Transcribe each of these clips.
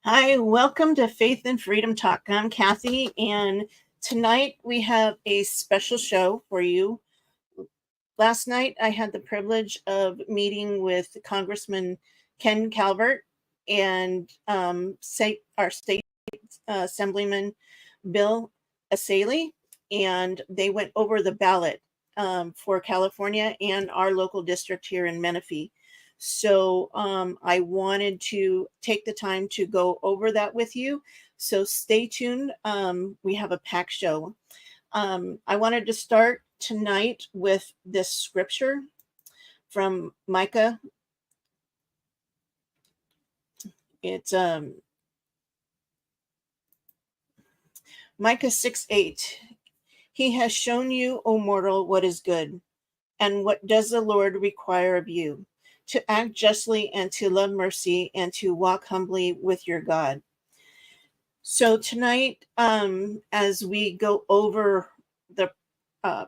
Hi, welcome to Faith and Freedom Talk. I'm Kathy, and tonight we have a special show for you. Last night I had the privilege of meeting with Congressman Ken Calvert and our state Assemblyman Bill Essayli, and they went over the ballot for California and our local district here in Menifee. So I wanted to take the time to go over that with you. So stay tuned. We have a packed show. I wanted to start tonight with this scripture from Micah. It's Micah 6:8. He has shown you, O mortal, what is good. And what does the Lord require of you? To act justly and to love mercy and to walk humbly with your God. So tonight, as we go over the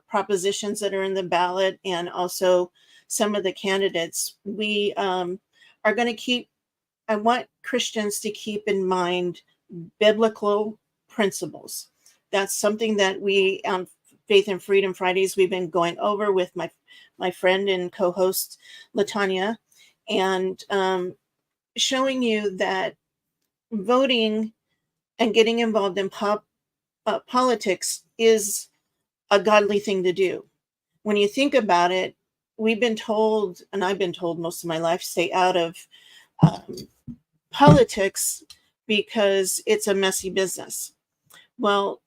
propositions that are in the ballot and also some of the candidates, we are going to I want Christians to keep in mind biblical principles. That's something that we on Faith and Freedom Fridays we've been going over with my friend and co-host Latanya, and showing you that voting and getting involved in politics is a godly thing to do. When you think about it, we've been told, and I've been told most of my life, stay out of politics because it's a messy business. Well,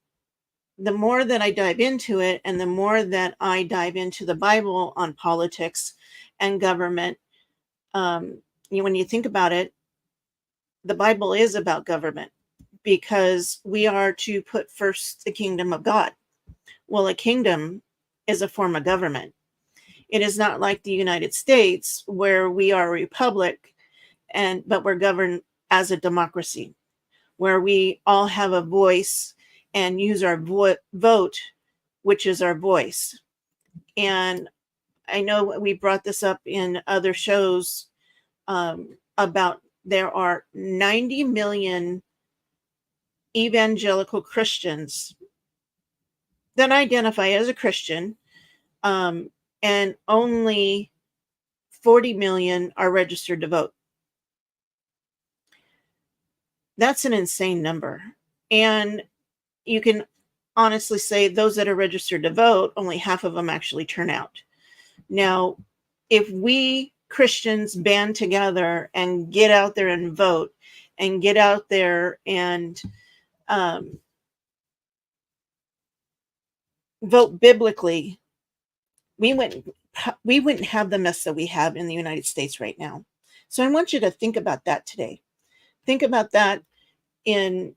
the more that I dive into it and the more that I dive into the Bible on politics and government, when you think about it, the Bible is about government because we are to put first the kingdom of God. Well, a kingdom is a form of government. It is not like the United States where we are a republic, but we're governed as a democracy, where we all have a voice and use our vote, which is our voice. And I know we brought this up in other shows about there are 90 million evangelical Christians that identify as a Christian, and only 40 million are registered to vote. That's an insane number. And you can honestly say those that are registered to vote, only half of them actually turn out. Now, if we Christians band together and get out there and vote and get out there and vote biblically, we wouldn't have the mess that we have in the United States right now. So I want you to think about that today. Think about that in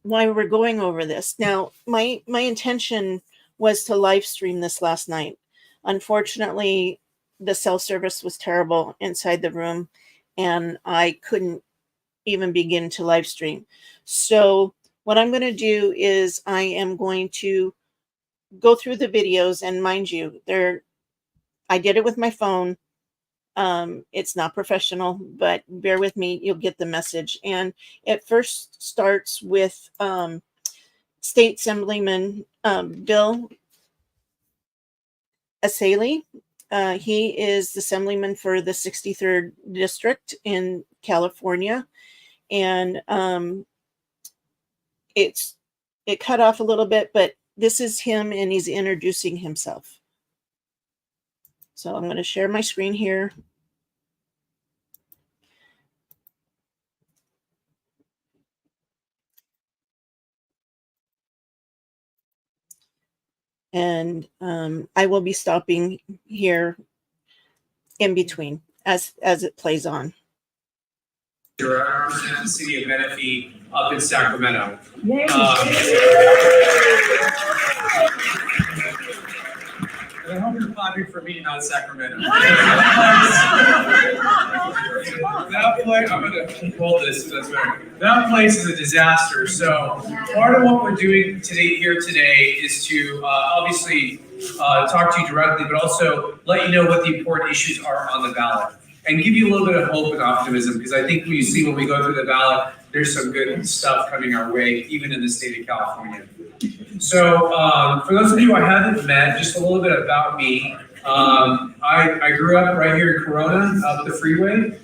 why we're going over this. Now, my intention was to live stream this last night. Unfortunately, the cell service was terrible inside the room, and I couldn't even begin to live stream. So what I'm going to do is I am going to go through the videos, and mind you, I did it with my phone. It's not professional, but bear with me, you'll get the message. And it first starts with State Assemblyman Bill Essayli. He is the Assemblyman for the 63rd District in California. And it cut off a little bit, but this is him, and he's introducing himself. So I'm going to share my screen here. And I will be stopping here in between as it plays on. I represent the city of Menifee up in Sacramento. I hope you're clapping for me, not Sacramento. That place, I'm going to hold this. So that's better. That place is a disaster. So part of what we're doing here today is to obviously talk to you directly, but also let you know what the important issues are on the ballot. and give you a little bit of hope and optimism, because I think when we go through the ballot, there's some good stuff coming our way, even in the state of California. So for those of you I haven't met, just a little bit about me. I grew up right here in Corona, up the freeway.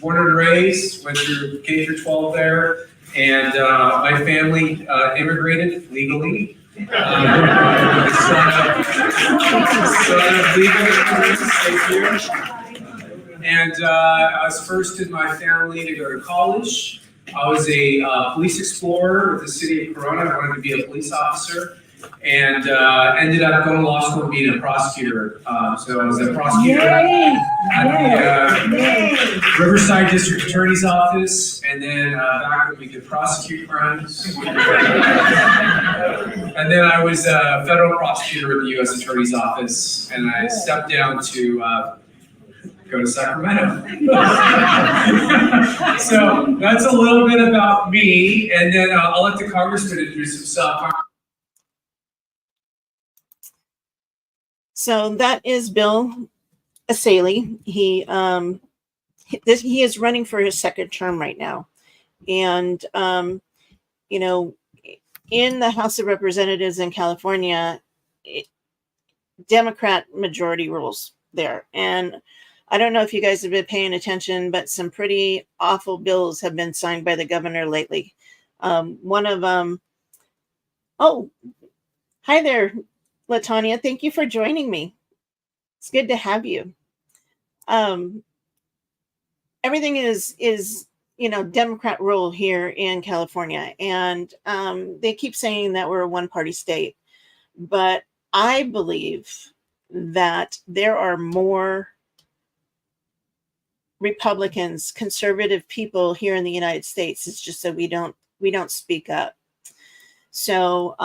Born and raised, went through K through 12 there, and my family immigrated legally. Son of legal immigrants, and I was first in my family to go to college. I was a police explorer with the city of Corona. I wanted to be a police officer, and ended up going to law school and being a prosecutor. So I was a prosecutor at the Riverside District Attorney's Office, and then back when we could prosecute crimes. And then I was a federal prosecutor at the U.S. Attorney's Office, and I stepped down to go to Sacramento. So that's a little bit about me, and then I'll let the Congressman introduce himself. So that is Bill Essayli. He is running for his second term right now, and you know, in the House of Representatives in California, Democrat majority rules there, and I don't know if you guys have been paying attention, but some pretty awful bills have been signed by the governor lately. One of them, oh, hi there, LaTanya. Thank you for joining me. It's good to have you. Everything is Democrat rule here in California, and they keep saying that we're a one-party state, but I believe that there are more Republicans, conservative people here in the United States. It's just that we don't speak up. So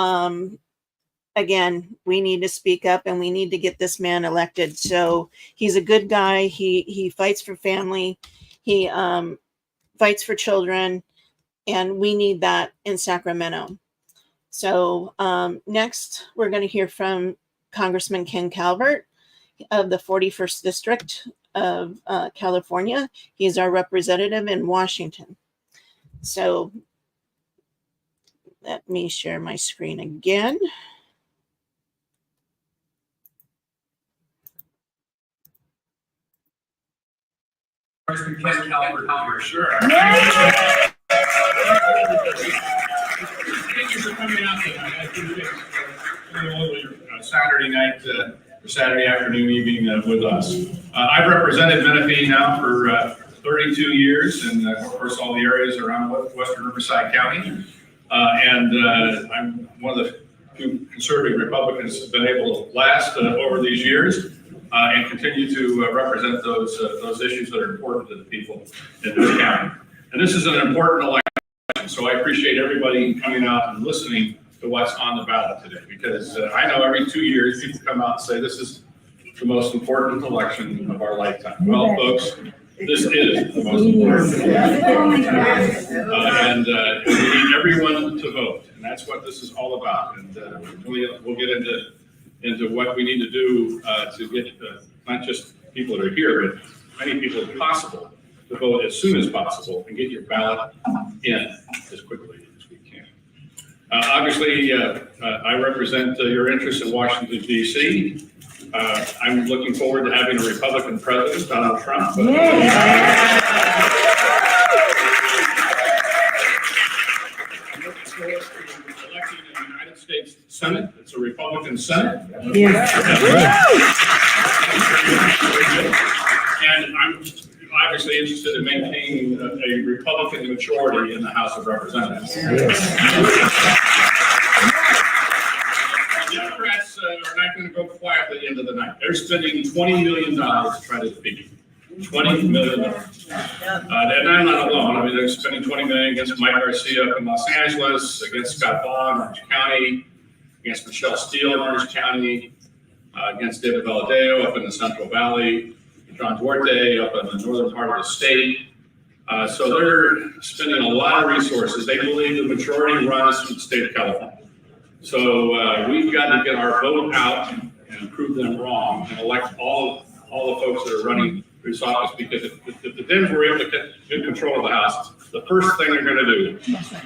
again, we need to speak up, and we need to get this man elected. So he's a good guy. He fights for family. He fights for children, and we need that in Sacramento. So next, we're going to hear from Congressman Ken Calvert of the 41st District of California. He's our representative in Washington. So let me share my screen again. Congressman Ken Calvert, for sure. Thank you for coming out tonight. I appreciate Saturday night or Saturday afternoon, evening with us. I've represented Menifee now for 32 years, and of course all the areas around Western Riverside County. I'm one of the few conservative Republicans who have been able to last over these years and continue to represent those issues that are important to the people in this county. And this is an important election, so I appreciate everybody coming out and listening to what's on the ballot today, because I know every 2 years people come out and say this is the most important election of our lifetime. Well, folks, this is the most important and we need everyone to vote, and that's what this is all about. And we'll get into what we need to do to get not just people that are here, but many people as possible to vote as soon as possible and get your ballot in as quickly as we can. Obviously, I represent your interests in Washington, D.C. I'm looking forward to having a Republican president, Donald Trump. Electing in the United States Senate. It's a Republican Senate. Yes. And I'm obviously interested in maintaining a Republican majority in the House of Representatives. Yes. Democrats are not going to go quietly into the night. They're spending $20 million to try to defeat you. $20 million. And I'm not alone. I mean, they're spending $20 million against Mike Garcia up in Los Angeles, against Scott Baugh in Orange County, against Michelle Steele in Orange County, against David Valadeo up in the Central Valley, John Duarte up in the northern part of the state. So they're spending a lot of resources. They believe the majority runs from the state of California. So we've got to get our vote out and prove them wrong and elect all the folks that are running for his office, because if the Dems were able to get good control of the House, the first thing they're going to do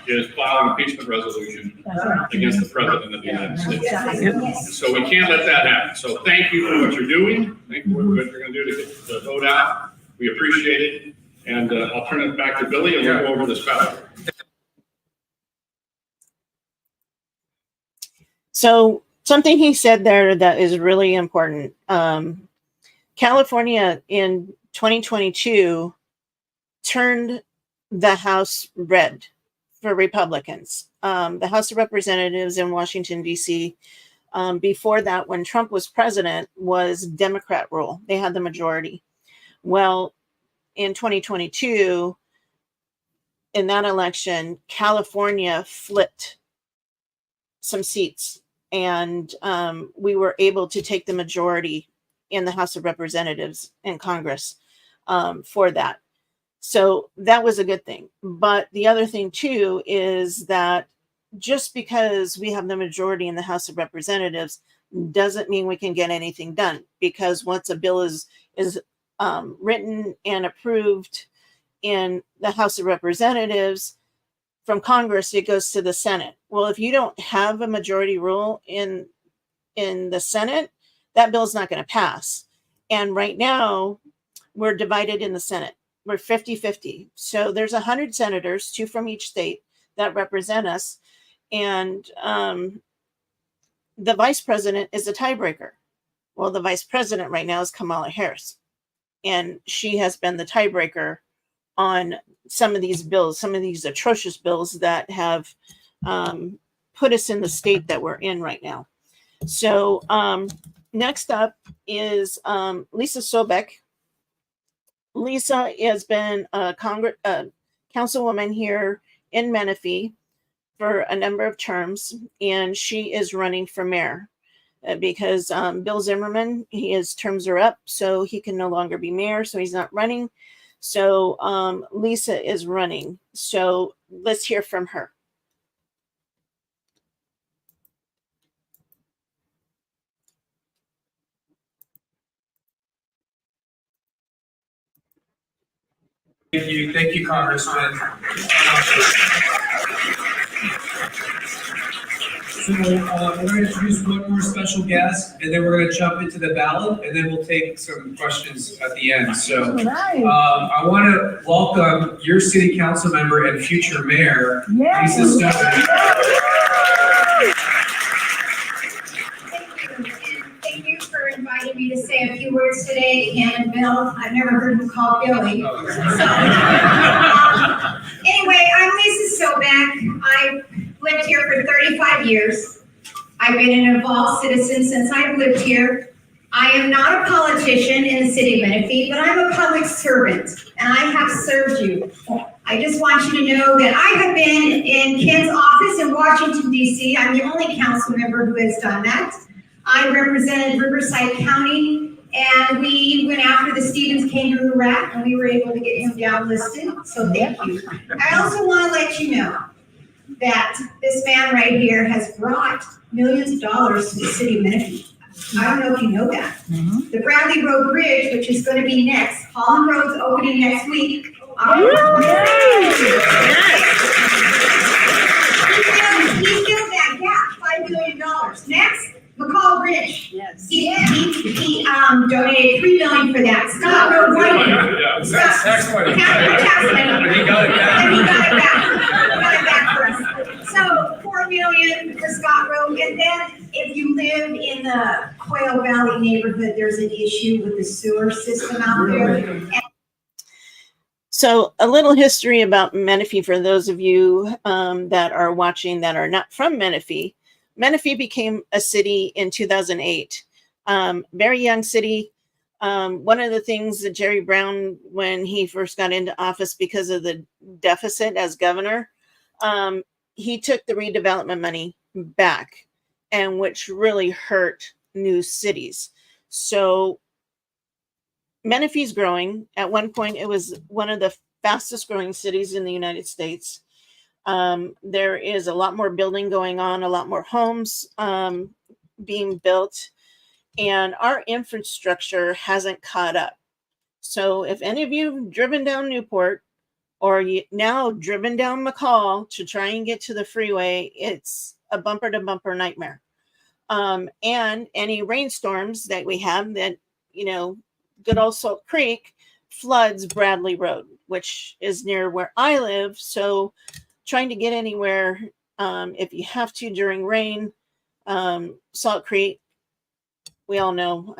is file an impeachment resolution against the President of the United States. So we can't let that happen. So thank you for what you're doing. Thank you for what you're going to do to get the vote out. We appreciate it. And I'll turn it back to Billy, and we'll go over this ballot. So something he said there that is really important. California in 2022 turned the House red for Republicans. The House of Representatives in Washington, D.C., before that, when Trump was president, was Democrat rule. They had the majority. Well, in 2022, in that election, California flipped some seats, and we were able to take the majority in the House of Representatives and Congress for that. So that was a good thing. But the other thing too is that just because we have the majority in the House of Representatives doesn't mean we can get anything done, because once a bill is written and approved in the House of Representatives from Congress, it goes to the Senate. Well, if you don't have a majority rule in the Senate, that bill's not going to pass. And right now, we're divided in the Senate. We're 50-50. So there's 100 senators, 2 from each state, that represent us. And the vice president is a tiebreaker. Well, the vice president right now is Kamala Harris. And she has been the tiebreaker on some of these bills, some of these atrocious bills that have put us in the state that we're in right now. So next up is Lisa Sobek. Lisa has been a councilwoman here in Menifee for a number of terms, and she is running for mayor because Bill Zimmerman, his terms are up, so he can no longer be mayor, so he's not running. So Lisa is running. So let's hear from her. Thank you, Congressman. So we're going to introduce one more special guest, and then we're going to jump into the ballot, and then we'll take some questions at the end. So I want to welcome your city council member and future mayor, Lisa Sobek. Thank you for inviting me to say a few words today, and Bill, I've never heard him called Billy. So, anyway, I'm Lisa Sobek. I've lived here for 35 years. I've been an involved citizen since I've lived here. I am not a politician in the city of Menifee, but I'm a public servant, and I have served you. I just want you to know that I have been in Ken's office in Washington, D.C. I'm the only council member who has done that. I represented Riverside County, and we went after the Stevens kangaroo rat, and we were able to get him downlisted, so thank you. I also want to let you know that this man right here has brought millions of dollars to the city of Menifee. I don't know if you know that. The Bradley Road Bridge, which is going to be next, Holland Road's opening next week. He filled that gap, $5 billion. Next, McCall Bridge. Yes. He donated $3 million for that. Scott Road White. Tax money. And he got it back for us. So $4 million for Scott Road. And then if you live in the Quail Valley neighborhood, there's an issue with the sewer system out there. So a little history about Menifee for those of you that are watching that are not from Menifee. Menifee became a city in 2008. Very young city. One of the things that Jerry Brown, when he first got into office because of the deficit as governor, he took the redevelopment money back, and which really hurt new cities. So Menifee's growing. At one point, it was one of the fastest growing cities in the United States. There is a lot more building going on, a lot more homes being built, and our infrastructure hasn't caught up. So if any of you have driven down Newport or you now driven down McCall to try and get to the freeway, it's a bumper to bumper nightmare. And any rainstorms that we have that, good old Salt Creek floods Bradley Road, which is near where I live. So trying to get anywhere, if you have to during rain, Salt Creek, we all know,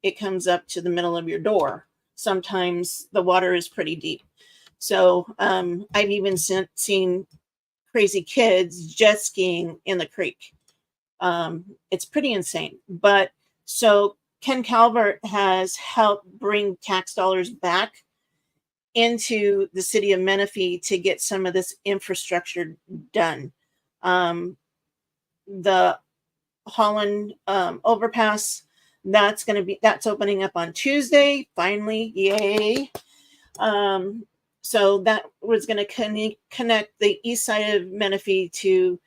it comes up to the middle of your door. Sometimes the water is pretty deep. So I've even seen crazy kids jet skiing in the creek. It's pretty insane. But so Ken Calvert has helped bring tax dollars back into the city of Menifee to get some of this infrastructure done. The Holland overpass, that's opening up on Tuesday, finally, yay. So that was going to connect the east side of Menifee to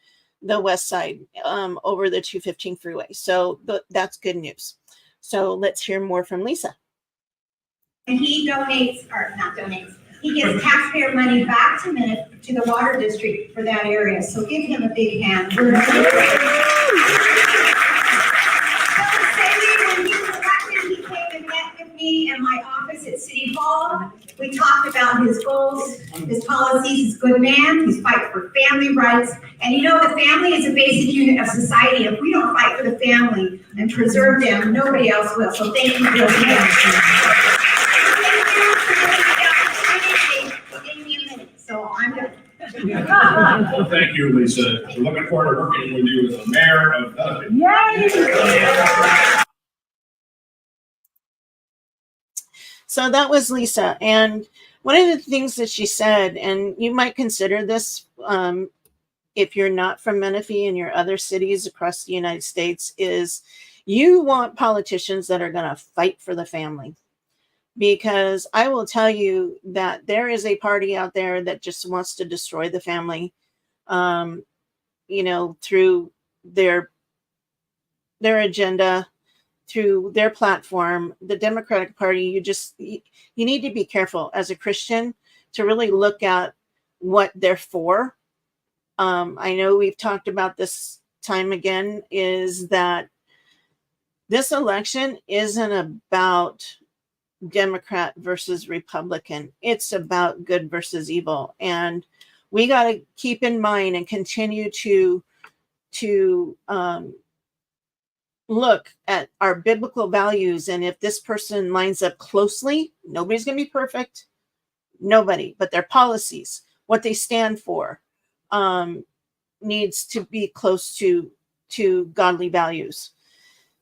the west side over the 215 freeway. So that's good news. So let's hear more from Lisa. And he donates, or not donates, he gives taxpayer money back to the water district for that area. So give him a big hand. When he was elected, he came and met with me in my office at City Hall. We talked about his goals, his policies. He's a good man. He's fighting for family rights. And the family is a basic unit of society. If we don't fight for the family and preserve them, nobody else will. So thank you for those So I'm done. Thank you, Lisa. We're looking forward to working with you as the mayor of Menifee. Yay! So that was Lisa. And one of the things that she said, and you might consider this if you're not from Menifee and your other cities across the United States, is you want politicians that are going to fight for the family. Because I will tell you that there is a party out there that just wants to destroy the family, through their agenda, through their platform. The Democratic Party, you need to be careful as a Christian to really look at what they're for. I know we've talked about this time again, is that this election isn't about Democrat versus Republican. It's about good versus evil. And we got to keep in mind and continue to look at our biblical values. And if this person lines up closely, nobody's going to be perfect. Nobody, but their policies, what they stand for, needs to be close to godly values.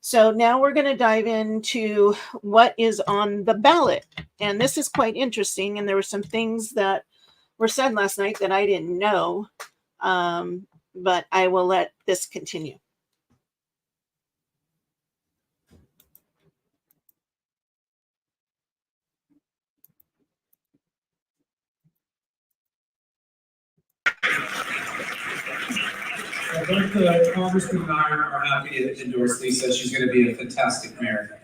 So now we're going to dive into what is on the ballot. And this is quite interesting. And there were some things that were said last night that I didn't know, but I will let this continue. Both the Congressman and I are happy to endorse Lisa. She's going to be a fantastic mayor.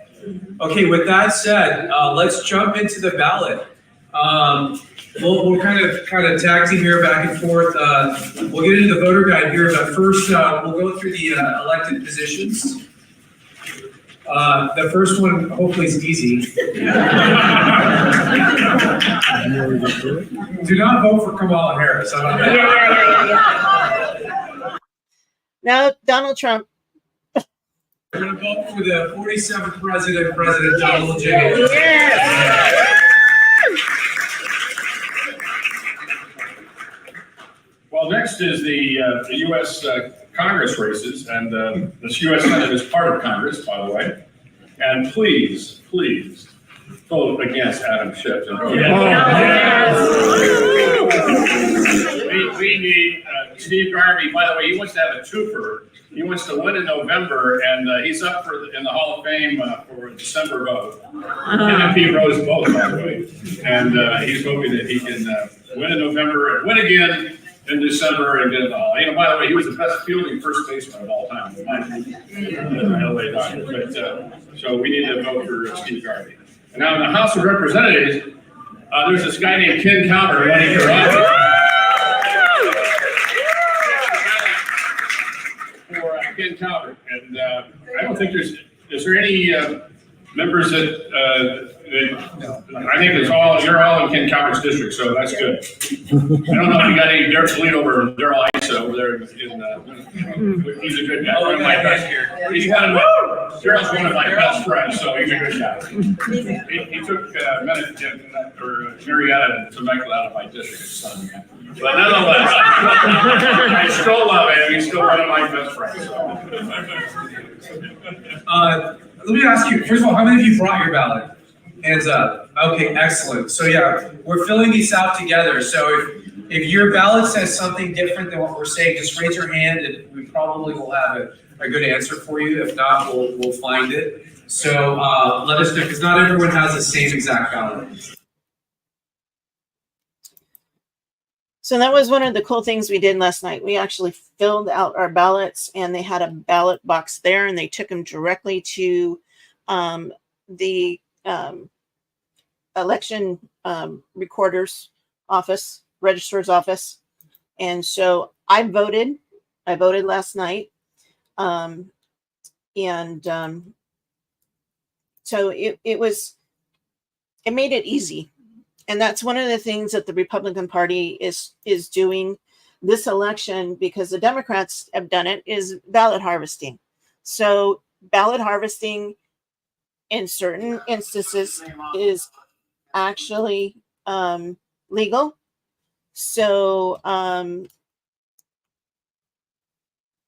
Okay, with that said, let's jump into the ballot. We'll kind of tag team here back and forth. We'll get into the voter guide here, but first we'll go through the elected positions. The first one hopefully is easy. Do not vote for Kamala Harris. Now, Donald Trump. We're going to vote for the 47th President Donald J. Yes. Well, next is the U.S. Congress races, and this U.S. Senate is part of Congress, by the way. And please vote against Adam Schiff. We need Steve Garvey. By the way, he wants to have a twofer. He wants to win in November, and he's up in the Hall of Fame for a December vote. MP Rose both, by the way. And he's hoping that he can win in November and win again in December and get in the Hall. By the way, he was the best fielding first baseman of all time. LA Dodgers. But so we need to vote for Steve Garvey. And now in the House of Representatives, there's this guy named Ken Calvert running for office. For Ken Calvert, and I don't think is there any members that I think you're all in Ken Calvert's district, so that's good. I don't know if you got any dirt bleed over Daryl Isa over there he's a good guy. One of my best here. Daryl's one of my best friends, so he's a good guy. He took Marietta to Michael out of my district, son. But nonetheless, I still love him. He's still one of my best friends. Let me ask you, first of all, how many of you brought your ballot? Hands up. Okay, excellent. So yeah, we're filling these out together. So if your ballot says something different than what we're saying, just raise your hand and we probably will have a good answer for you. If not, we'll find it. So let us know, because not everyone has the same exact ballot. So that was one of the cool things we did last night. We actually filled out our ballots, and they had a ballot box there, and they took them directly to the election recorder's office, registrar's office. And so I voted last night. So it made it easy. And that's one of the things that the Republican Party is doing this election, because the Democrats have done it, is ballot harvesting. So ballot harvesting in certain instances is actually legal. So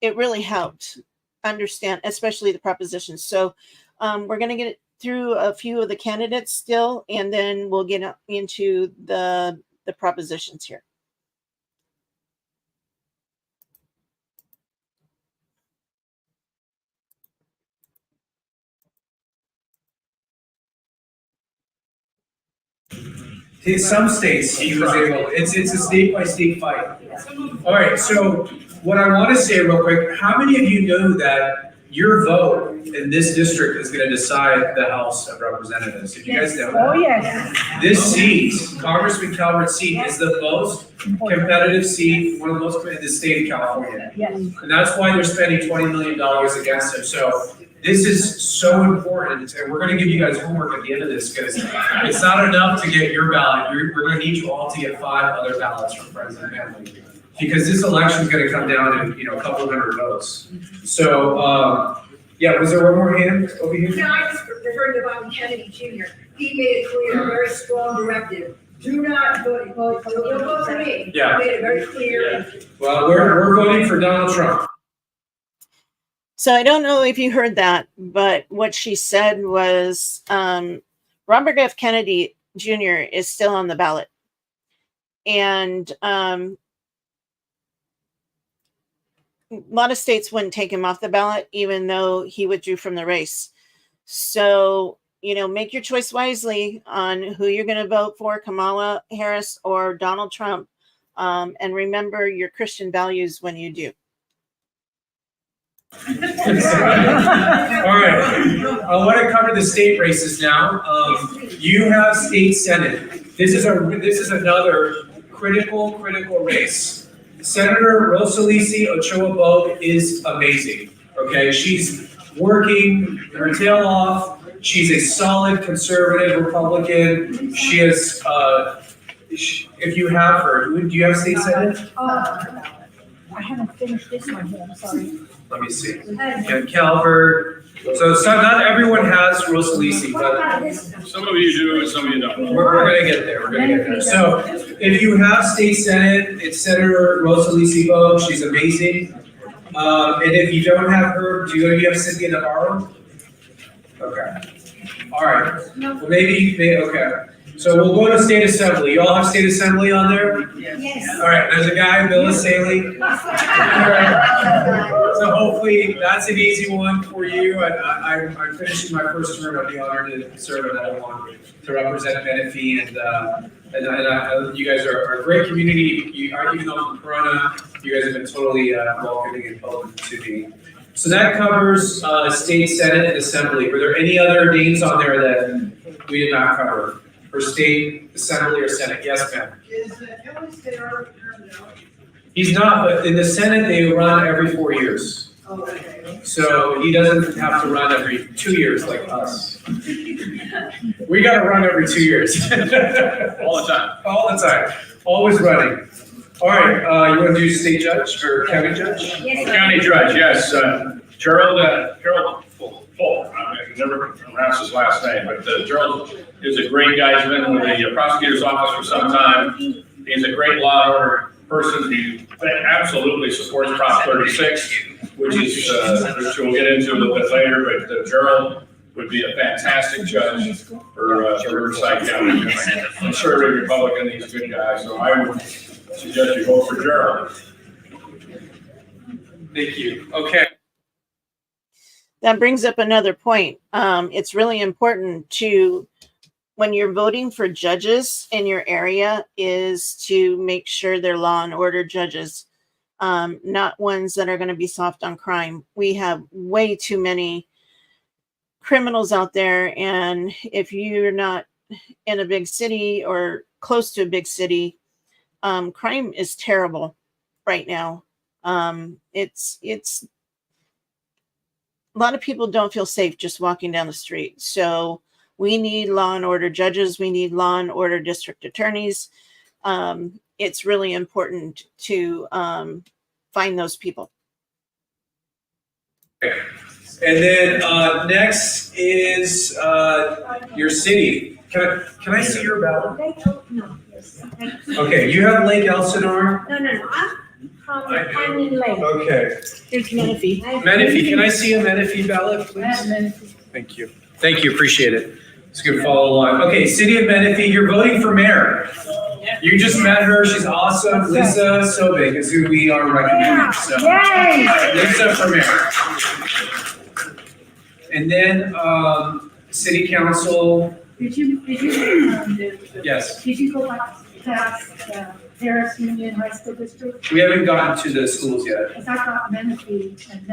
it really helped understand, especially the propositions. So we're going to get through a few of the candidates still, and then we'll get into the propositions here. In some states, he was able. It's a state by state fight. All right. So what I want to say real quick: how many of you know that your vote in this district is going to decide the House of Representatives? Did you guys know that? Oh yes. This seat, Congressman Calvert's seat, is the most competitive seat, one of the most in the state of California. Yes. And that's why they're spending $20 million against him. So this is so important, and we're going to give you guys homework at the end of this, because it's not enough to get your ballot. We're going to need you all to get 5 other ballots from friends and family, because this election is going to come down to a couple hundred votes. So yeah, was there one more hand over here? No, I just referred to Bobby Kennedy Jr. He made it clear, a very strong directive. Do not vote for me. Yeah. He made it very clear. Well, we're voting for Donald Trump. So I don't know if you heard that, but what she said was Robert F. Kennedy Jr. is still on the ballot. And a lot of states wouldn't take him off the ballot, even though he withdrew from the race. So, make your choice wisely on who you're going to vote for, Kamala Harris or Donald Trump. And remember your Christian values when you do. All right, I want to cover the state races now. You have state senate. This is another critical race. Senator Rosalisi Ochoa-Bogue is amazing. Okay, she's working her tail off. She's a solid conservative Republican. She is. If you have her, do you have state senate? I haven't finished this one yet, I'm sorry. Let me see. Yeah, Calvert. So not everyone has Rosalisi, but Some of you do and some of you don't. we're going to get there. We're going to get there. So if you have state senate, it's Senator Rosalisi Bogue. She's amazing. And if you don't have her, do you have Cynthia Navarro? Okay. All right. Well, maybe okay. So we'll go to state assembly. You all have state assembly on there? Yes. All right. There's a guy, Bill Essayli. All right. So hopefully that's an easy one for you. I'm finishing my first term. I'd be honored to serve another one to represent Menifee, and you guys are a great community. Even though from Corona, you guys have been totally welcoming and welcome to me. So that covers state senate and assembly. Were there any other names on there that we did not cover. For state assembly or senate, yes, ma'am. Is Kelly Star termed out? He's not, but in the senate, they run every 4 years. Oh, okay. So he doesn't have to run every 2 years like us. We gotta run every 2 years. All the time. All the time, always running. All right, you wanna do state judge or county judge? Yes, sir. County Judge, yes, Gerald Full, I never pronounce his last name, but Gerald is a great guy. He's been with the prosecutor's office for some time. He's a great law and order person. He absolutely supports Prop 36, which we'll get into a little bit later, but Gerald would be a fantastic judge for Riverside County. I'm sure every Republican, he's a good guy, so I would suggest you vote for Gerald. Thank you, okay. That brings up another point. It's really important to, when you're voting for judges in your area, is to make sure they're law and order judges, not ones that are going to be soft on crime. We have way too many criminals out there, and if you're not in a big city or close to a big city, crime is terrible right now. It's a lot of people don't feel safe just walking down the street. So we need law and order judges. We need law and order district attorneys. It's really important to find those people. Okay. And then next is your city. Can I see your ballot? No, yes. Okay, you have Lake Elsinore. No. I'm in Lake. Okay. Here's Menifee. Menifee, can I see a Menifee ballot, please? Thank you. Thank you, appreciate it. It's good to follow along. Okay, City of Menifee, you're voting for mayor. You just met her, she's awesome. Lisa Sobek is who we are recommending, so. Yay! Lisa for mayor. And then, city council, Did you yes. go past Harris Union High School District? We haven't gotten to the schools yet. Because I got Menifee, and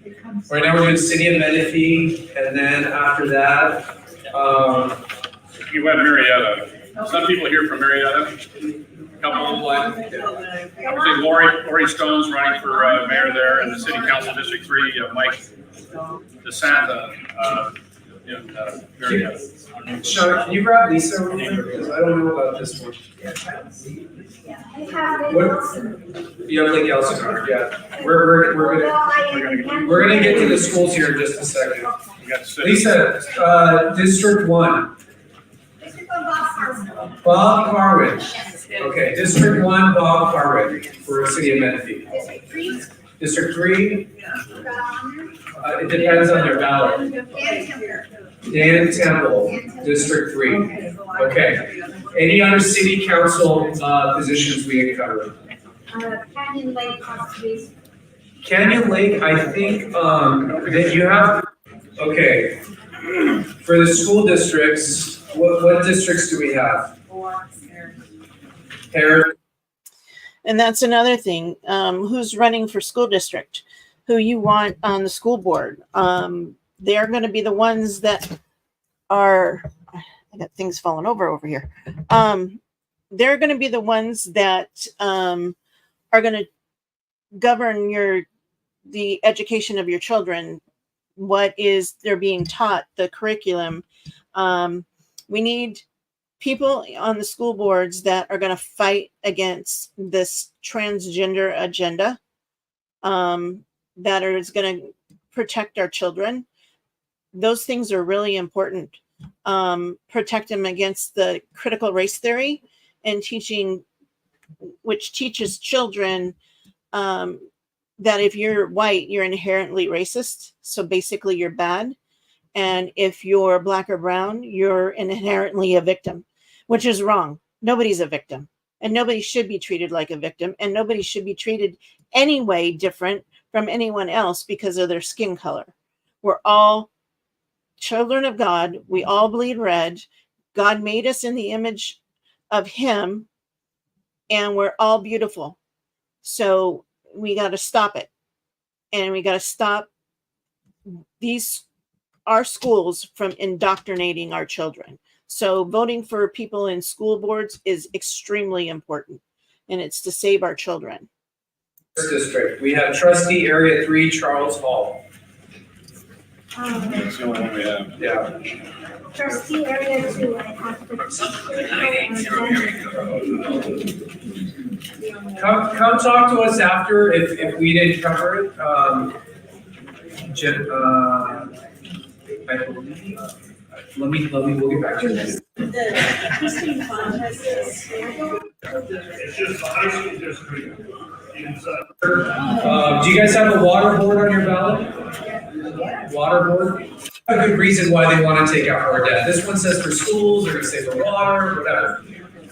it comes. Right now, we're doing City of Menifee, and then after that, You have Marietta. Some people here from Marietta. A couple. I think Lori Stone's running for mayor there in the city council district 3. You have Mike DeSanta in Marietta. Sean, can you grab Lisa over here? Because I don't know about this one. What? You have Lake Elsinore, yeah. We're gonna get to the schools here in just a second. You got the city. Lisa, District 1, Bob Harwood. Okay, District 1, Bob Harwood for City of Menifee. District 3, it depends on your ballot. Dan Temple, District 3. Okay. Any other city council positions we can cover? Canyon Lake possibly. Canyon Lake, I think that you have, okay. For the school districts, what districts do we have? Harris. And that's another thing. Who's running for school district? Who you want on the school board? They're going to be the ones that are, I got things falling over here. They're going to be the ones that are going to govern the education of your children. What is they're being taught, the curriculum. We need people on the school boards that are going to fight against this transgender agenda, that is going to protect our children. Those things are really important. Protect them against the critical race theory and which teaches children that if you're white, you're inherently racist. So basically you're bad. And if you're black or brown, you're inherently a victim, which is wrong. Nobody's a victim, and nobody should be treated like a victim, and nobody should be treated any way different from anyone else because of their skin color. We're all children of God. We all bleed red. God made us in the image of him, and we're all beautiful. So we got to stop it. And we got to stop our schools from indoctrinating our children. So voting for people in school boards is extremely important, and it's to save our children. District, we have trustee area 3, Charles Hall. That's the only one we have. Yeah. Trustee area 2, I have Come talk to us after if we didn't cover it. I believe, we'll get back to you. It's just the high school district. Do you guys have a water board on your ballot? Water board? A good reason why they want to take out more debt. This one says for schools, they're gonna say for water, whatever.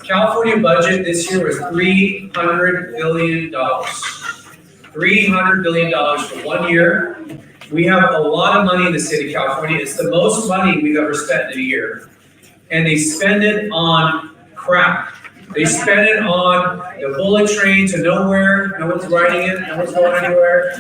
California budget this year was $300 billion. $300 billion for 1 year. We have a lot of money in the state of California. It's the most money we've ever spent in a year. And they spend it on crap. They spend it on the bullet train to nowhere. No one's riding it. No one's going anywhere.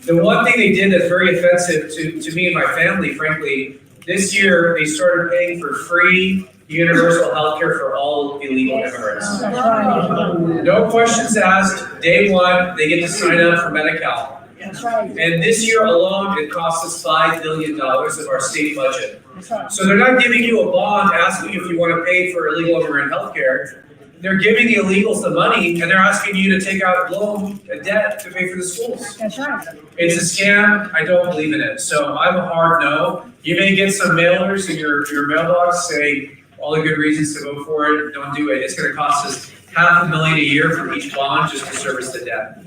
The one thing they did that's very offensive to me and my family, frankly, this year they started paying for free universal health care for all illegal immigrants. No questions asked. Day one, they get to sign up for Medi-Cal. And this year alone, it costs us $5 billion of our state budget. So they're not giving you a bond asking you if you want to pay for illegal immigrant health care. They're giving the illegals the money and they're asking you to take out a debt to pay for the schools. That's right. It's a scam. I don't believe in it. So I'm a hard no. You may get some mailers in your mailbox say all the good reasons to vote for it. Don't do it. It's going to cost us $500,000 a year for each bond just to service the debt.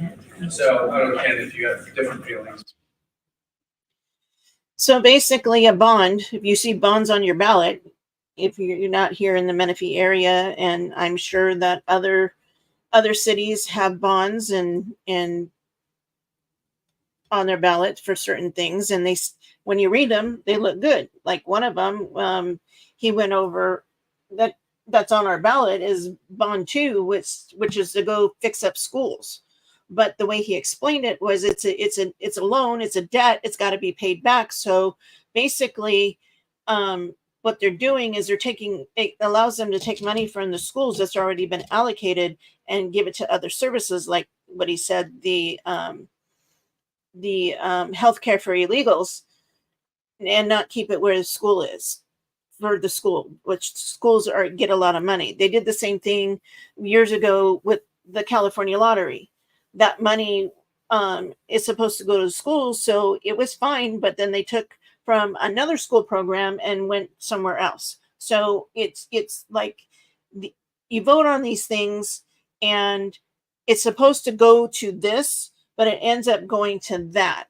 So I don't care if you have different feelings. So basically a bond, if you see bonds on your ballot, if you're not here in the Menifee area, and I'm sure that other cities have bonds and on their ballot for certain things, and when you read them, they look good. Like one of them, he went over that's on our ballot is bond 2, which is to go fix up schools. But the way he explained it was it's a loan, it's a debt, it's got to be paid back. So basically, what they're doing is it allows them to take money from the schools that's already been allocated and give it to other services, like what he said, the healthcare for illegals, and not keep it where the school is for the school, which schools get a lot of money. They did the same thing years ago with the California lottery. That money is supposed to go to schools, so it was fine, but then they took from another school program and went somewhere else. So it's like you vote on these things and it's supposed to go to this, but it ends up going to that.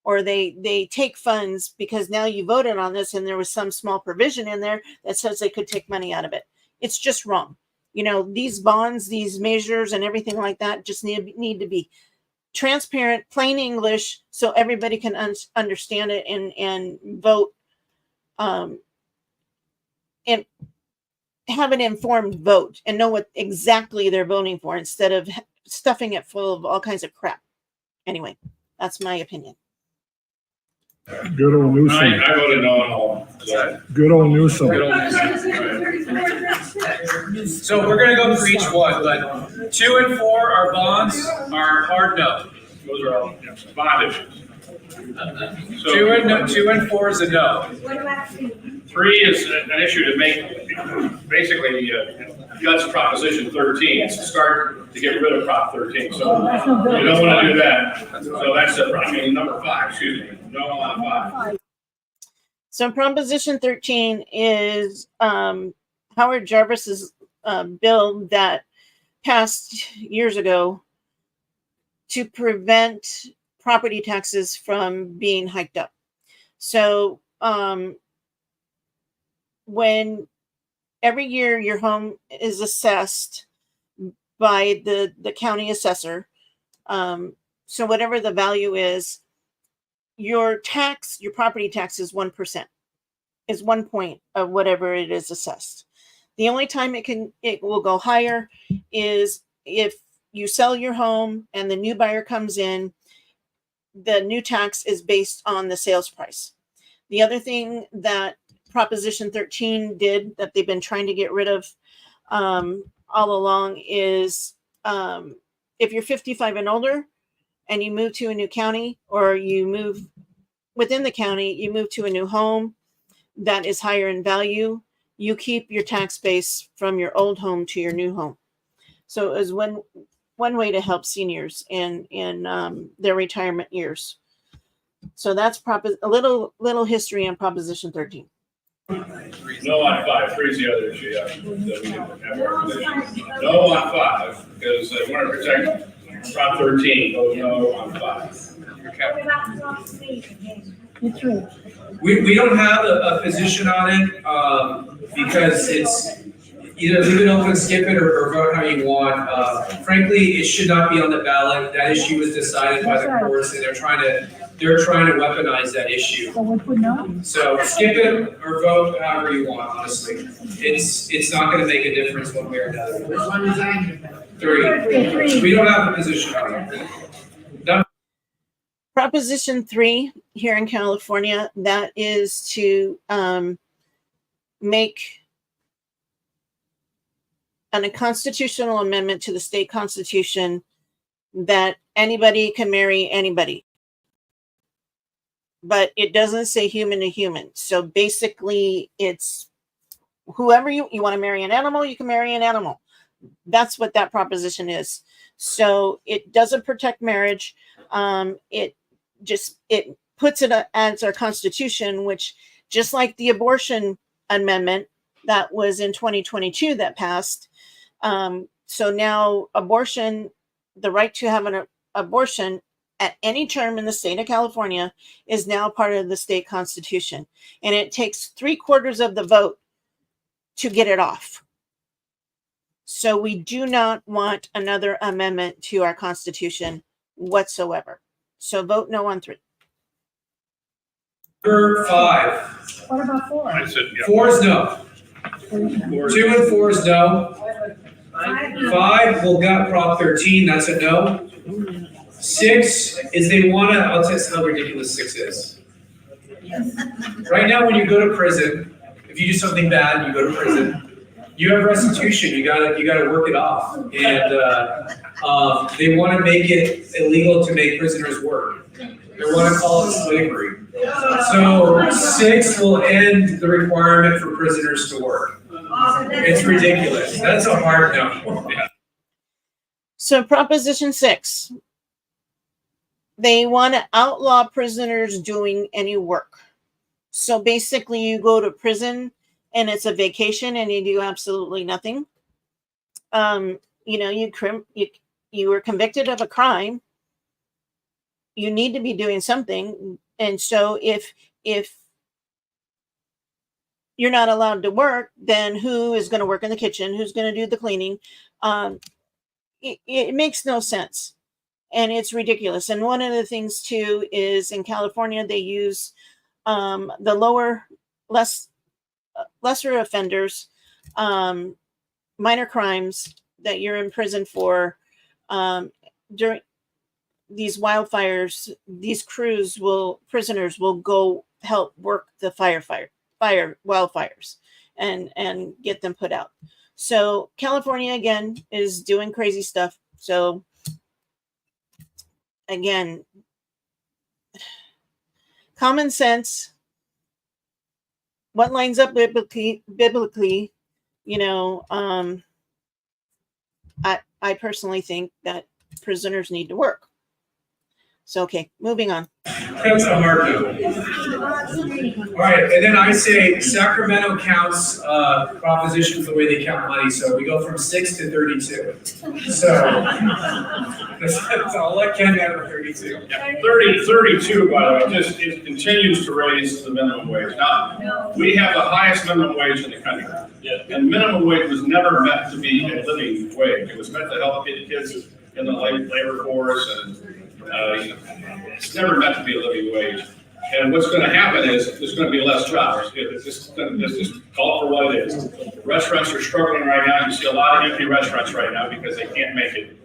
Or they take funds because now you voted on this and there was some small provision in there that says they could take money out of it. It's just wrong. You know, these bonds, these measures and everything like that just need to be transparent, plain English, so everybody can understand it and vote and have an informed vote and know what exactly they're voting for instead of stuffing it full of all kinds of crap. Anyway, that's my opinion. Good old Newsom. I voted no on all. Good old Newsom. So we're going to go for each one, but 2 and 4 are bonds, are hard no. Those are all bond issues. So 2 and 4 is a no. What about 3 is an issue to make, basically, guts Proposition 13. It's to start to get rid of Prop 13. So you don't want to do that. So that's number 5, excuse me. No on 5. So Proposition 13 is Howard Jarvis's bill that passed years ago to prevent property taxes from being hiked up. So when every year your home is assessed by the county assessor, so whatever the value is, your property tax is 1%, is 1 point of whatever it is assessed. The only time it will go higher is if you sell your home and the new buyer comes in, the new tax is based on the sales price. The other thing that Proposition 13 did, that they've been trying to get rid of all along, is if you're 55 and older and you move to a new county, or you move within the county, you move to a new home that is higher in value, you keep your tax base from your old home to your new home. So it was one way to help seniors in their retirement years. So that's a little history on Proposition 13. No on 5, here's the other issue, yeah, that we didn't have our position. No on 5, because they want to protect Prop 13, vote no on 5. It's true. We don't have a position on it, because it's either leave it open, skip it, or vote how you want. Frankly, it should not be on the ballot. That issue was decided by the courts, and they're trying to weaponize that issue. So we put no? So skip it or vote however you want, honestly. It's not gonna make a difference one way or another. Which one is that? 3. We don't have a position on it. Proposition 3 here in California, that is to make a constitutional amendment to the state constitution that anybody can marry anybody. But it doesn't say human to human. So basically, it's whoever you want to marry an animal, you can marry an animal. That's what that proposition is. So it doesn't protect marriage. It puts it as our constitution, which, just like the abortion amendment that was in 2022 that passed. So now abortion, the right to have an abortion at any term in the state of California, is now part of the state constitution. And it takes 3/4 of the vote to get it off. So we do not want another amendment to our constitution whatsoever. So vote no on 3. Number 5. What about 4? I said, yeah. 4 is no. 2 and 4 is no. 5 will gut Prop 13. That's a no. 6 is they want to. I'll tell you how ridiculous 6 is. Right now, when you go to prison, if you do something bad, you go to prison. You have restitution. You gotta work it off, and they want to make it illegal to make prisoners work. They want to call it slavery. So 6 will end the requirement for prisoners to work. It's ridiculous. That's a hard no. So Proposition 6, they want to outlaw prisoners doing any work. So basically, you go to prison and it's a vacation and you do absolutely nothing. You were convicted of a crime. You need to be doing something. And so if you're not allowed to work, then who is going to work in the kitchen? Who's going to do the cleaning? It makes no sense. And it's ridiculous. And one of the things too is in California, they use the lesser offenders, minor crimes that you're in prison for during these wildfires. These prisoners will go help work the wildfires and get them put out. So California again is doing crazy stuff. So again, common sense, what lines up biblically, I personally think that prisoners need to work. So, okay, moving on. That's a hard no. All right, and then I say Sacramento counts propositions the way they count money, so we go from 6 to 32. So I'll let Ken have 32. Yeah, 32, by the way, it continues to raise the minimum wage. Now, we have the highest minimum wage in the country. And minimum wage was never meant to be a living wage. It was meant to help get kids in the labor force, and it's never meant to be a living wage. And what's going to happen is there's going to be less jobs. It's just call it for what it is. Restaurants are struggling right now. You see a lot of empty restaurants right now because they can't make it.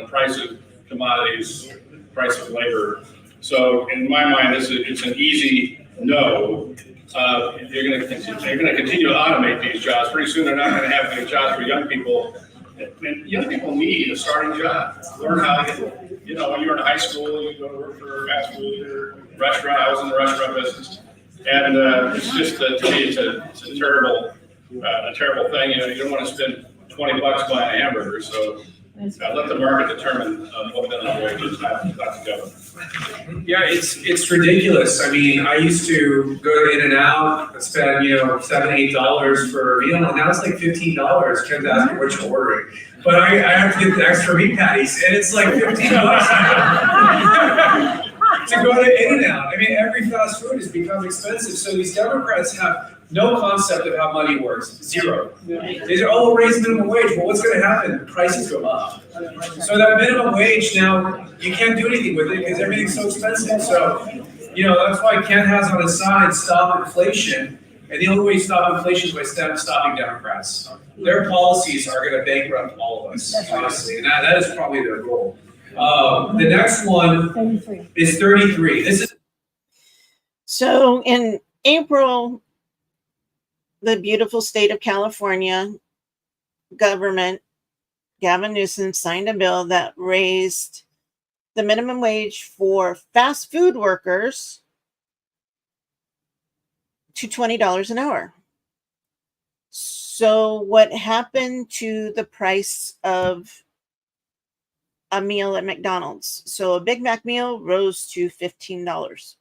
Price of commodities, price of labor. So in my mind, it's an easy no you're going to continue to automate these jobs. Pretty soon, they're not going to have any jobs for young people. And young people need a starting job. Learn how to get, when you're in high school, you go to work for a fast food or restaurant. I was in the restaurant business. And it's just, to me, it's a terrible thing. You don't want to spend $20 buying a hamburger. So let the market determine what minimum wage is, not the government. Yeah, it's ridiculous. I mean, I used to go to In-N-Out and spend, $7, $8 for a meal, and now it's like $15. Depends on what you're ordering. But I have to get the extra meat patties, and it's like $15 to go to In-N-Out. I mean, every fast food has become expensive. So these Democrats have no concept of how money works. Zero. They say, we'll raise minimum wage. Well, what's going to happen? Prices go up. So that minimum wage now, you can't do anything with it because everything's so expensive. So, that's why Ken has on his side, stop inflation. And the only way you stop inflation is by stopping Democrats. Their policies are going to bankrupt all of us, honestly. And that is probably their goal. The next one is 33. This is So in April, the beautiful state of California government, Gavin Newsom, signed a bill that raised the minimum wage for fast food workers to $20 an hour. So what happened to the price of a meal at McDonald's? So a Big Mac meal rose to $15.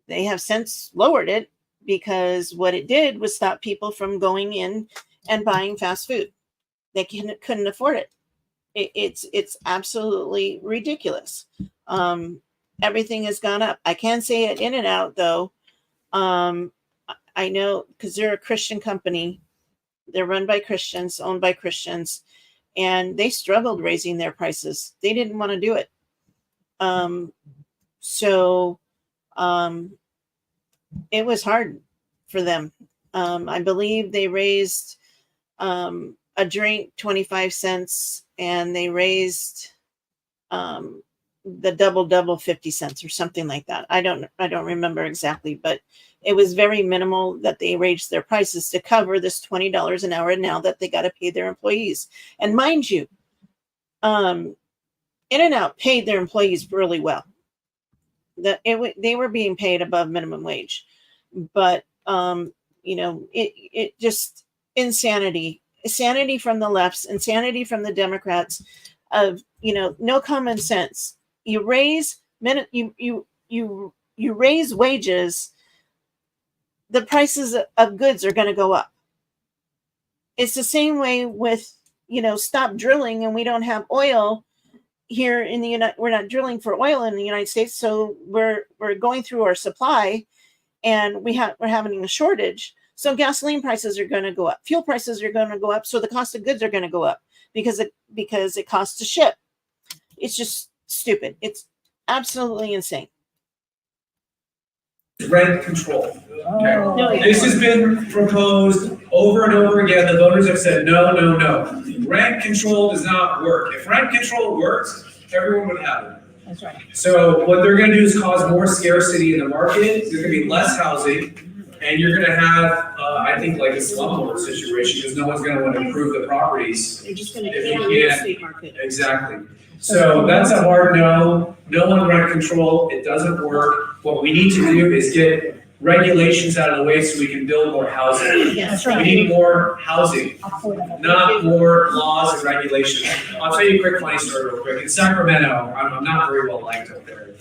They have since lowered it because what it did was stop people from going in and buying fast food. They couldn't afford it. It's absolutely ridiculous. Everything has gone up. I can say at In-N-Out though, I know because they're a Christian company. They're run by Christians, owned by Christians, and they struggled raising their prices. They didn't want to do it. It was hard for them. I believe they raised a drink 25 cents, and they raised the double 50 cents or something like that. I don't remember exactly, but it was very minimal that they raised their prices to cover this $20 an hour now that they got to pay their employees. And mind you, In-N-Out paid their employees really well. They were being paid above minimum wage, but it just insanity from the lefts, insanity from the Democrats of no common sense. You raise raise wages, the prices of goods are going to go up. It's the same way with stop drilling, and we don't have oil here in the we're not drilling for oil in the United States, so we're going through our supply, and we're having a shortage. So gasoline prices are going to go up, fuel prices are going to go up, so the cost of goods are going to go up because it costs to ship. It's just stupid. It's absolutely insane. rent control. Okay. This has been proposed over and over again. The voters have said no, no, no. Rent control does not work. If rent control works, everyone would have it. That's right. So what they're going to do is cause more scarcity in the market. There's going to be less housing, and you're going to have, I think, like a slumlord situation because no one's going to want to improve the properties. They're just going to if kill the you real can't. estate market. Exactly. So that's a hard no. No on rent control. It doesn't work. What we need to do is get regulations out of the way so we can build more housing. Yes, We need more housing, not more laws and regulations. I'll tell you a quick funny story real quick. In Sacramento, I'm not very well liked up there.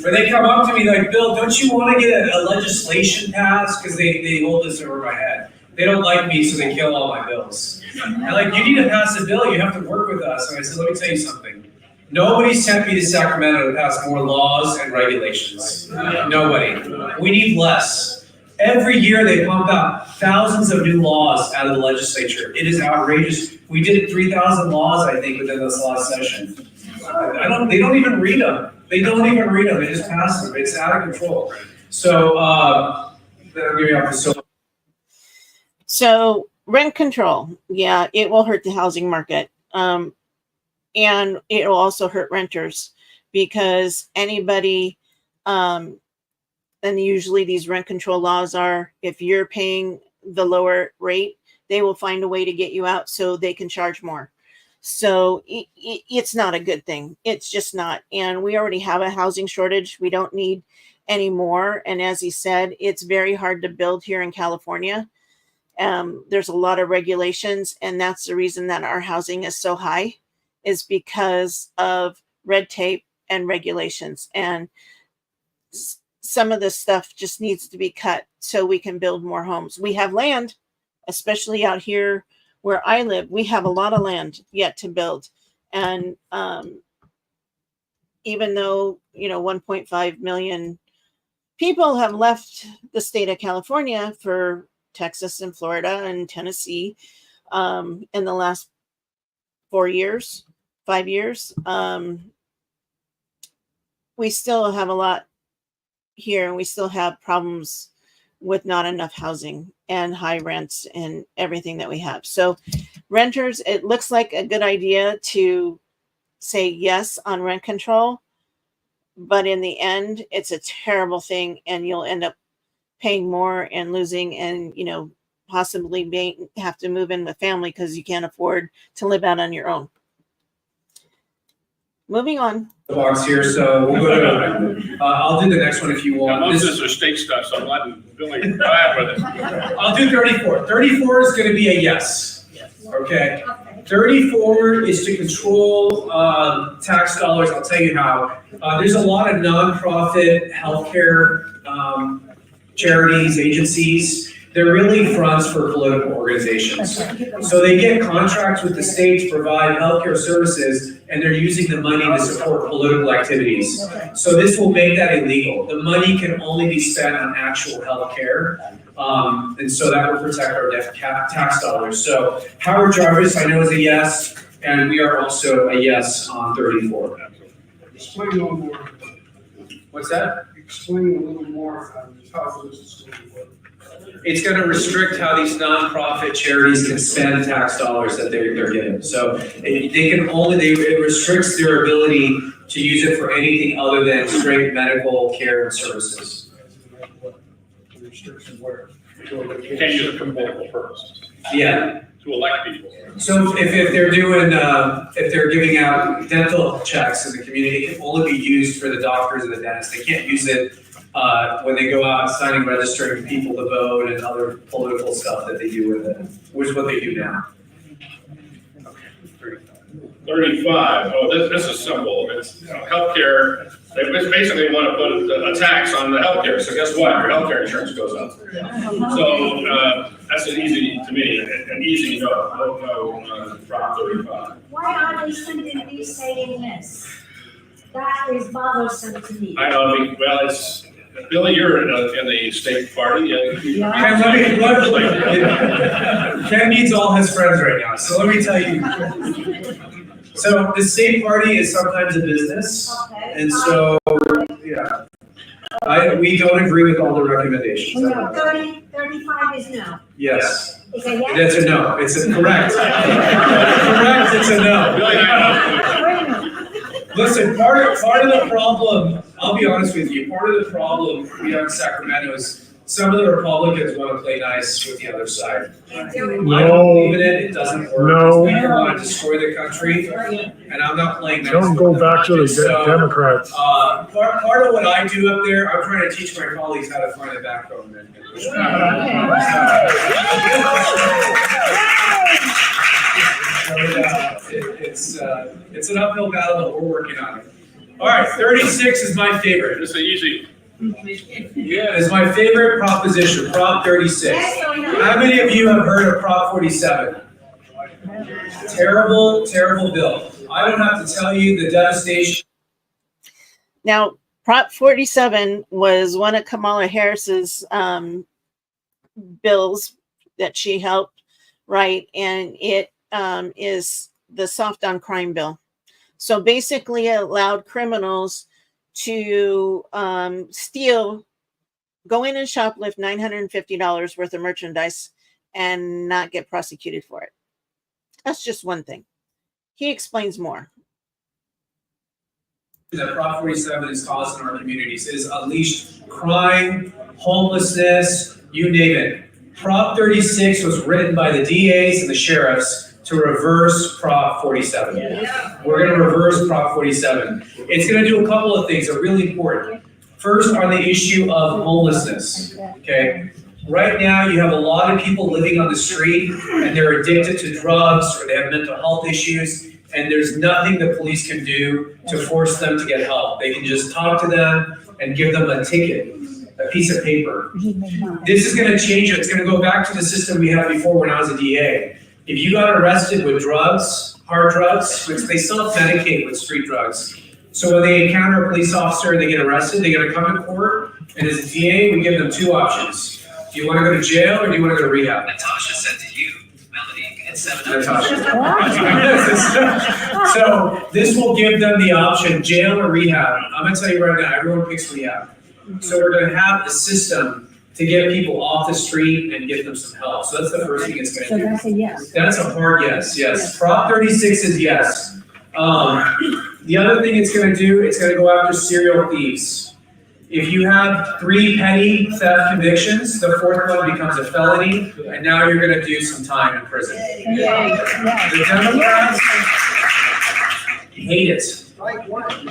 But they come up to me like, Bill, don't you want to get a legislation passed? Because they hold this over my head. They don't like me, so they kill all my bills. They're like, you need to pass a bill. You have to work with us. And I said, let me tell you something. Nobody sent me to Sacramento to pass more laws and regulations. Nobody. We need less. Every year they pump out thousands of new laws out of the legislature. It is outrageous. We did 3,000 laws, I think, within this last session. They don't even read them. They don't even read them. They just pass them. It's out of control. So, that'll give you up to So rent control, yeah, it will hurt the housing market. And it will also hurt renters because anybody And usually these rent control laws are, if you're paying the lower rate, they will find a way to get you out so they can charge more. So it's not a good thing. It's just not. And we already have a housing shortage. We don't need any more. And as he said, it's very hard to build here in California. There's a lot of regulations, and that's the reason that our housing is so high, is because of red tape and regulations. And some of this stuff just needs to be cut so we can build more homes. We have land, especially out here where I live. We have a lot of land yet to build. And even though, 1.5 million people have left the state of California for Texas and Florida and Tennessee in the last 5 years, we still have a lot here, and we still have problems with not enough housing and high rents and everything that we have. So renters, it looks like a good idea to say yes on rent control, but in the end, it's a terrible thing, and you'll end up paying more and losing, and possibly have to move in with family because you can't afford to live out on your own. Moving on. The box here, so we'll go to, I'll do the next one if you want. Most of this is state stuff, so I'm letting Billy ride with it. I'll do 34. 34 is going to be a yes. Okay. 34 is to control tax dollars. I'll tell you how. There's a lot of nonprofit healthcare charities, agencies. They're really fronts for political organizations. So they get contracts with the state to provide healthcare services, and they're using the money to support political activities. So this will make that illegal. The money can only be spent on actual healthcare. And so that will protect our tax dollars. So Howard Jarvis, I know, is a yes, and we are also a yes on 34. Explain a little more. What's that? Explain a little more how this is going to work. It's going to restrict how these nonprofit charities can spend tax dollars that they're getting. So it restricts their ability to use it for anything other than straight medical care and services. Restriction where? You can't use it for political purposes. Yeah. To elect people. So if they're doing, if they're giving out dental checks in the community, it can only be used for the doctors and the dentists. They can't use it when they go out signing, registering people to vote and other political stuff that they do with it, which is what they do now. 35. Oh, this is simple. It's healthcare. They basically want to put a tax on the healthcare. So guess what? Your healthcare insurance goes up. So that's an easy, to me, an easy no. No, Prop 35. Why are they simply saying this? That is bothersome to me. I know. Well, it's Billy. You're in the state party. Ken needs all his friends right now. So let me tell you. So the state party is sometimes a business, and so yeah, we don't agree with all the recommendations. 35 is no. Yes. Is a yes? That's a no. It's a correct. Correct. It's a no. Listen, part of the problem. I'll be honest with you. Part of the problem we have in Sacramento is some of the Republicans want to play nice with the other side. I don't believe in it. It doesn't work. No. People want to destroy the country, and I'm not playing nice. Don't go back to the Democrats. Part of what I do up there, I'm trying to teach my colleagues how to find a backbone and push back. It's an uphill battle, but we're working on it. All right, 36 is my favorite. It's easy. Yeah, it's my favorite proposition, Prop 36. How many of you have heard of Prop 47? Terrible, terrible bill. I don't have to tell you the devastation. Now, Prop 47 was one of Kamala Harris's bills that she helped write, and it is the soft on crime bill. So basically it allowed criminals to go in and shoplift $950 worth of merchandise and not get prosecuted for it. That's just one thing. He explains more. that Prop 47 is causing in our communities. It has unleashed crime, homelessness, you name it. Prop 36 was written by the DAs and the sheriffs to reverse Prop 47. We're going to reverse Prop 47. It's going to do a couple of things that are really important. First, on the issue of homelessness, okay? Right now, you have a lot of people living on the street and they're addicted to drugs or they have mental health issues, and there's nothing the police can do to force them to get help. They can just talk to them and give them a ticket, a piece of paper. This is gonna change it. It's gonna go back to the system we had before when I was a DA. If you got arrested with drugs, hard drugs, which they self-medicate with street drugs. So when they encounter a police officer and they get arrested, they're gonna come to court, and as a DA, we give them two options. Do you wanna go to jail or do you wanna go to rehab? Natasha said to you, Melody, it's 7 Natasha. So this will give them the option, jail or rehab. I'm gonna tell you right now, everyone picks rehab. So we're gonna have a system to get people off the street and get them some help. So that's the first thing it's gonna do. So that's a yes. That's a hard yes. Prop 36 is yes. The other thing it's gonna do, it's gonna go after serial thieves. If you have 3 petty theft convictions, the 4th one becomes a felony, and now you're gonna do some time in prison. The Democrats hate it.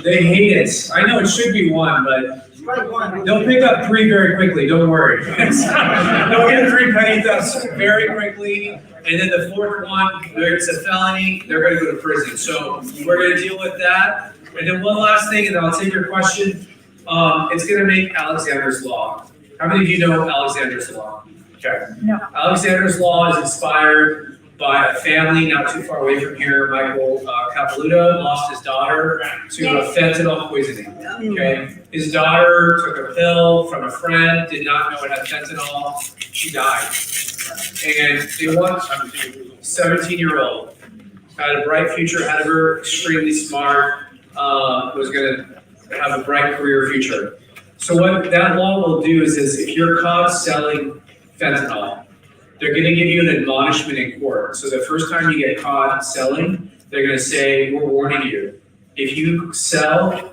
They hate it. I know it should be 1, but they'll pick up 3 very quickly, don't worry. They'll get 3 petty thefts very quickly, and then the 4th one, where it's a felony, they're gonna go to prison. So we're gonna deal with that. And then one last thing, and then I'll take your question. It's gonna make Alexander's Law. How many of you know Alexander's Law? Okay. No. Alexander's Law is inspired by a family not too far away from here. Michael Capaluto lost his daughter to a fentanyl poisoning. Okay. His daughter took a pill from a friend, did not know it had fentanyl. She died. And they want 17-year-old, had a bright future ahead of her, extremely smart, was gonna have a bright career future. So what that law will do is if you're caught selling fentanyl, they're gonna give you an admonishment in court. So the first time you get caught selling, they're gonna say, we're warning you. If you sell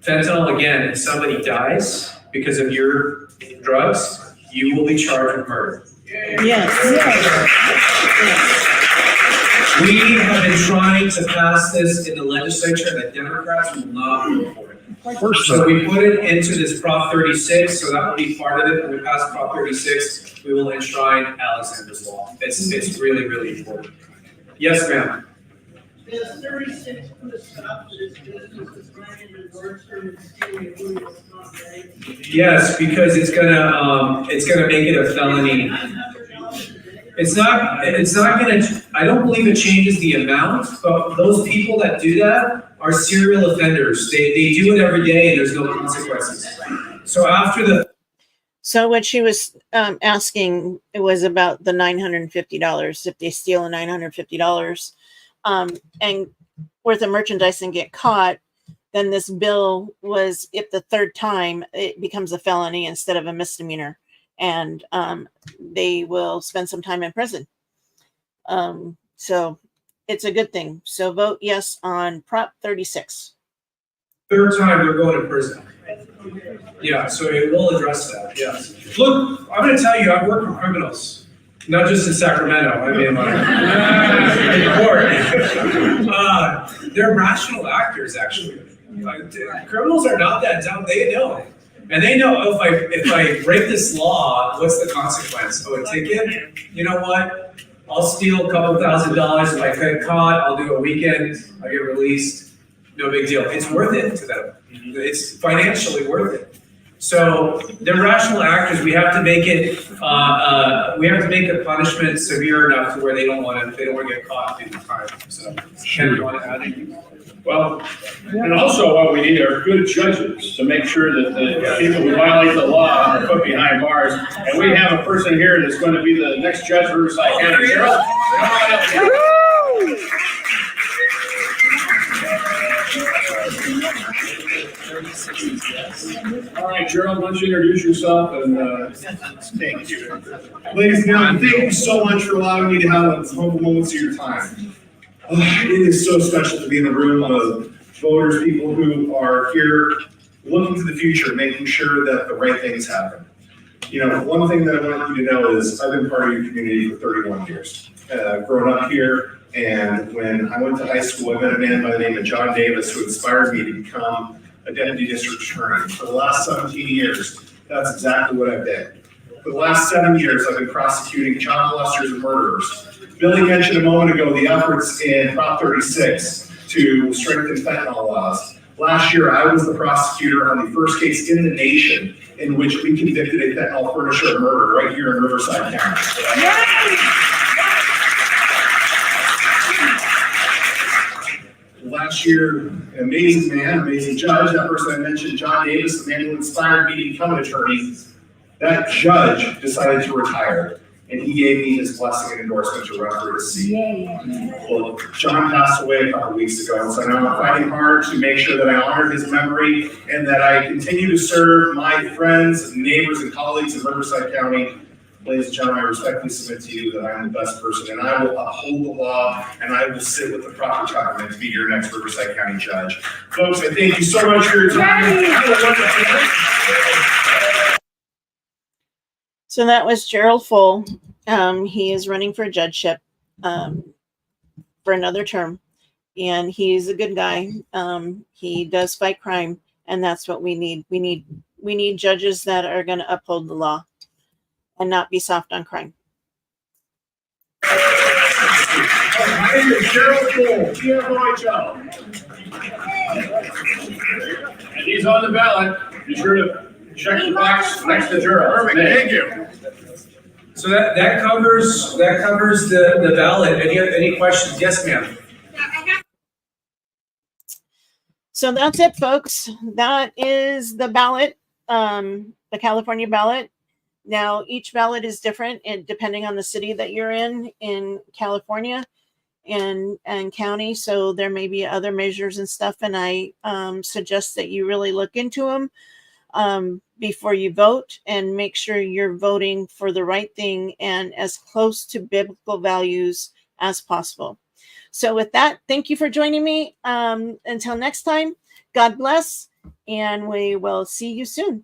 fentanyl again and somebody dies because of your drugs, you will be charged with murder. Yes. We have been trying to pass this in the legislature, and the Democrats will not vote for it. So we put it into this Prop 36, so that will be part of it. When we pass Prop 36, we will enshrine Alexander's Law. It's really, really important. Yes, ma'am. Does 36 put a stop to this business of running the works from the city of Louisville? Yes, because it's gonna make it a felony. It's not gonna, I don't believe it changes the amount, but those people that do that are serial offenders. They do it every day and there's no consequences. So after the. So what she was asking, it was about the $950. If they steal a $950 and worth of merchandise and get caught, then this bill was, if the 3rd time, it becomes a felony instead of a misdemeanor. And they will spend some time in prison. So it's a good thing. So vote yes on Prop 36. 3rd time they're going to prison. Yeah, so it will address that, yes. Look, I'm gonna tell you, I've worked with criminals, not just in Sacramento, I mean, in court. They're rational actors, actually. Criminals are not that dumb, they know. And they know if I break this law, what's the consequence? Oh, a ticket? You know what? I'll steal a couple $1,000. If I get caught, I'll do a weekend, I'll get released. No big deal. It's worth it to them. It's financially worth it. So they're rational actors. We have to make it. We have to make the punishment severe enough to where they don't want to get caught in the time. So, Ken, you want to add anything? Well, and also what we need are good judges to make sure that the people who violate the law are put behind bars. And we have a person here that's going to be the next judge for Riverside County. Cheryl, come on up here. All right, Gerald, why don't you introduce yourself and Thank you. Ladies and gentlemen, thank you so much for allowing me to have a humble moments of your time. It is so special to be in the room of voters, people who are here looking to the future, making sure that the right things happen. You know, one thing that I want you to know is I've been part of your community for 31 years. Growing up here, and when I went to high school, I met a man by the name of John Davis who inspired me to become a deputy district attorney. For the last 17 years, that's exactly what I've been. For the last 7 years, I've been prosecuting child molesters and murderers. Billy mentioned a moment ago the efforts in Prop 36 to strengthen fentanyl laws. Last year, I was the prosecutor on the first case in the nation in which we convicted a fentanyl furnisher of murder right here in Riverside County. Last year, an amazing man, amazing judge, that person I mentioned, John Davis, the man who inspired me to become an attorney, that judge decided to retire. And he gave me his blessing and endorsement to run for his seat. Well, John passed away a couple weeks ago, and so now I'm fighting hard to make sure that I honor his memory and that I continue to serve my friends, and neighbors, and colleagues in Riverside County. Ladies and gentlemen, I respectfully submit to you that I am the best person, and I will uphold the law, and I will sit with the proper government to be your next Riverside County judge. Folks, I thank you so much for your time. Have a wonderful day. So that was Gerald Full. He is running for judgeship for another term, and he's a good guy. He does fight crime, and that's what we need. We need judges that are going to uphold the law and not be soft on crime. My name is Gerald Full, TFOHL. And he's on the ballot. Be sure to check the box next to Gerald. Thank you. So that covers the ballot. Any questions? Yes, ma'am. So that's it, folks. That is the ballot, the California ballot. Now, each ballot is different and depending on the city that you're in California and county. So there may be other measures and stuff, and I suggest that you really look into them before you vote and make sure you're voting for the right thing and as close to biblical values as possible. So with that, thank you for joining me. Until next time, God bless, and we will see you soon.